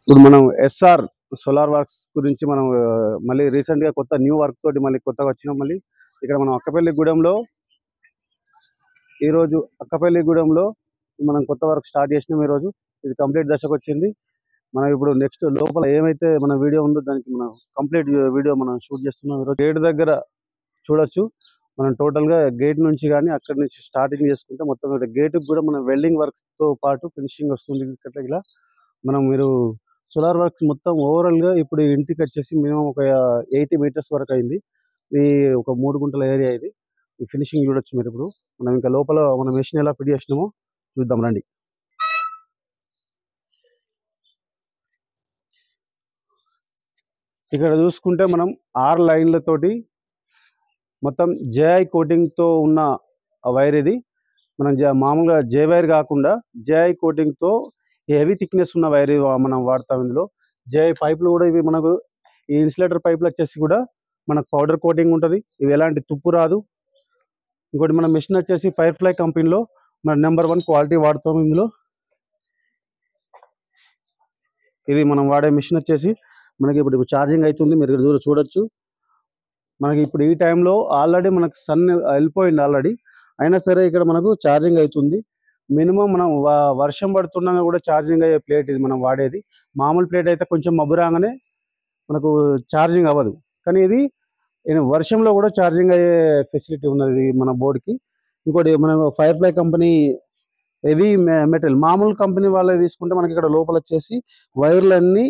ఇప్పుడు మనం SR solar works గురించి మనం మళ్ళీ రీసెంట్గా కొత్త న్యూ వర్క్ తోటి మళ్ళీ కొత్తగా వచ్చినాం. మళ్ళీ ఇక్కడ మనం అక్కపల్లిగూడెంలో మనం కొత్త వర్క్ స్టార్ట్ చేసినాం. ఈరోజు ఇది కంప్లీట్ దశకు వచ్చింది. మనం ఇప్పుడు నెక్స్ట్ లోపల ఏమైతే మన వీడియో ఉందో దానికి మనం కంప్లీట్ వీడియో మనం షూట్ చేస్తున్నాం. ఈరోజు గేట్ దగ్గర చూడొచ్చు. మనం టోటల్గా గేట్ నుంచి కానీ అక్కడి నుంచి స్టార్టింగ్ చేసుకుంటే మొత్తం గేట్కి కూడా మనం వెల్డింగ్ వర్క్స్తో పాటు ఫినిషింగ్ వస్తుంది. ఇక్కడ ఇలా మీరు సోలార్ వర్క్స్ మొత్తం ఓవరాల్గా ఇప్పుడు ఇంటికి వచ్చేసి మినిమం ఒక 80 మీటర్స్ వరకు అయింది. ఇది ఒక 3 గుంటల ఏరియా. ఇది ఈ ఫినిషింగ్ చూడొచ్చు మీరు. ఇప్పుడు మనం ఇంకా లోపల మనం మెషిన్ ఎలా ఫిట్ చేసినామో చూద్దాం రండి. ఇక్కడ చూసుకుంటే మనం 6 లైన్లతోటి మొత్తం జేఐ కోటింగ్తో ఉన్న వైర్ ఇది. మనం మామూలుగా జే వైర్ కాకుండా జేఐ కోటింగ్తో హెవీ థిక్నెస్ ఉన్న వైర్ మనం వాడతాం. ఇందులో జేఐ పైపులు కూడా ఇవి మనకు ఈ ఇన్సులేటర్ పైపులు వచ్చేసి కూడా మనకు పౌడర్ కోటింగ్ ఉంటుంది. ఇవి ఎలాంటి తుప్పు రాదు. ఇంకోటి మన మెషిన్ వచ్చేసి ఫైర్ఫ్లై కంపెనీలో మన నెంబర్ 1 క్వాలిటీ వాడతాం. ఇందులో ఇది మనం వాడే మిషన్ వచ్చేసి మనకి ఇప్పుడు ఛార్జింగ్ అవుతుంది. మీరు చూడొచ్చు. మనకి ఇప్పుడు ఈ టైంలో ఆల్రెడీ మనకు సన్ వెళ్ళిపోయింది ఆల్రెడీ, అయినా సరే ఇక్కడ మనకు ఛార్జింగ్ అవుతుంది. మినిమం మనం వర్షం పడుతున్నా కూడా ఛార్జింగ్ అయ్యే ప్లేట్ ఇది మనం వాడేది. మామూలు ప్లేట్ అయితే కొంచెం మబ్బు రాగానే మనకు ఛార్జింగ్ అవ్వదు, కానీ ఇది వర్షంలో కూడా ఛార్జింగ్ అయ్యే ఫెసిలిటీ ఉన్నది మన బోర్డుకి. ఇంకోటి మనం ఫైర్ఫ్లై కంపెనీ హెవీ మెటల్, మామూలు కంపెనీ వాళ్ళే తీసుకుంటే మనకి ఇక్కడ లోపల వచ్చేసి వైర్లన్నీ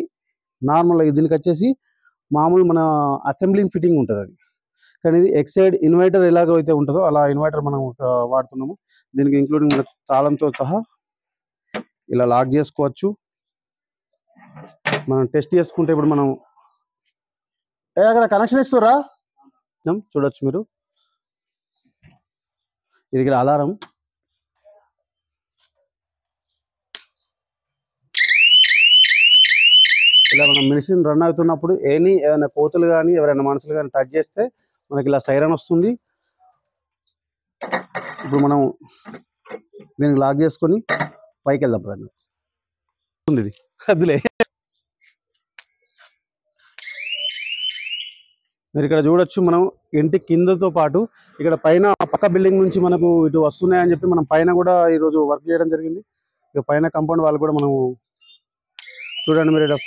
నార్మల్. దీనికి వచ్చేసి మామూలు మన అసెంబ్లింగ్ ఫిట్టింగ్ ఉంటుంది అది, కానీ ఇది ఎక్సైడ్ ఇన్వర్టర్ ఎలాగైతే ఉంటుందో అలా ఇన్వర్టర్ మనం వాడుతున్నాము. దీనికి ఇంక్లూడింగ్ మన తాళంతో సహా ఇలా లాక్ చేసుకోవచ్చు. మనం టెస్ట్ చేసుకుంటే ఇప్పుడు మనం అక్కడ కనెక్షన్ ఇస్తారా చూడొచ్చు మీరు. ఇది ఇక్కడ అలారం. ఇలా మనం మెషిన్ రన్ అవుతున్నప్పుడు ఏమైనా కోతులు కానీ ఎవరైనా మనుషులు కానీ టచ్ చేస్తే మనకి ఇలా సైరన్ వస్తుంది. ఇప్పుడు మనం దీనికి లాక్ చేసుకొని పైకి వెళ్దాం పదండి. ఇది అదిలే. మీరు ఇక్కడ చూడొచ్చు. మనం ఇంటి కిందతో పాటు ఇక్కడ పైన పక్క బిల్డింగ్ నుంచి మనకు ఇటు వస్తున్నాయని చెప్పి మనం పైన కూడా ఈరోజు వర్క్ చేయడం జరిగింది. ఇక పైన కాంపౌండ్ వాళ్ళు కూడా మనం చూడండి మీరు,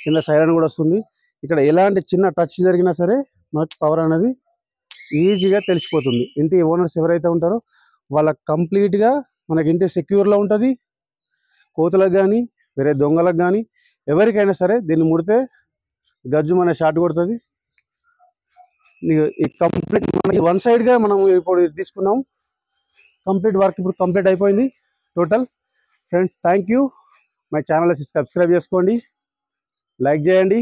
కింద సైరన్ కూడా వస్తుంది. ఇక్కడ ఎలాంటి చిన్న టచ్ జరిగినా సరే మనకు పవర్ అనేది ఈజీగా తెలిసిపోతుంది. ఇంటి ఓనర్స్ ఎవరైతే ఉంటారో వాళ్ళకి కంప్లీట్గా మనకి ఇంటి సెక్యూర్లో ఉంటుంది. కోతులకు కానీ వేరే దొంగలకు కానీ ఎవరికైనా సరే దీన్ని ముడితే గజ్జు మన షాట్ కొడుతుంది. ఈ కంప్లీట్ మనకి వన్ సైడ్గా మనం ఇప్పుడు తీసుకున్నాం. కంప్లీట్ వర్క్ ఇప్పుడు కంప్లీట్ అయిపోయింది total. Friends, thank you. My channel subscribe చేసుకోండి, లైక్ చేయండి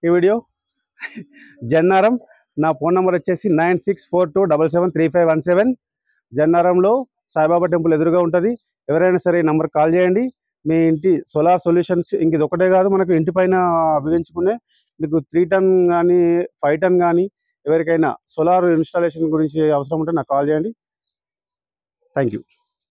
ఈ వీడియో. జన్నారం. నా ఫోన్ నెంబర్ వచ్చేసి 9642773517. జన్నారంలో సాయిబాబా టెంపుల్ ఎదురుగా ఉంటుంది. ఎవరైనా సరే ఈ నెంబర్ కాల్ చేయండి. మీ ఇంటి సోలార్ సొల్యూషన్స్ ఇంక ఇది ఒకటే కాదు, మనకు ఇంటి పైన బిగించుకునే మీకు 3 టన్ కానీ 5 టన్ కానీ ఎవరికైనా సోలార్ ఇన్స్టాలేషన్ గురించి అవసరం ఉంటే నాకు కాల్ చేయండి. Thank you.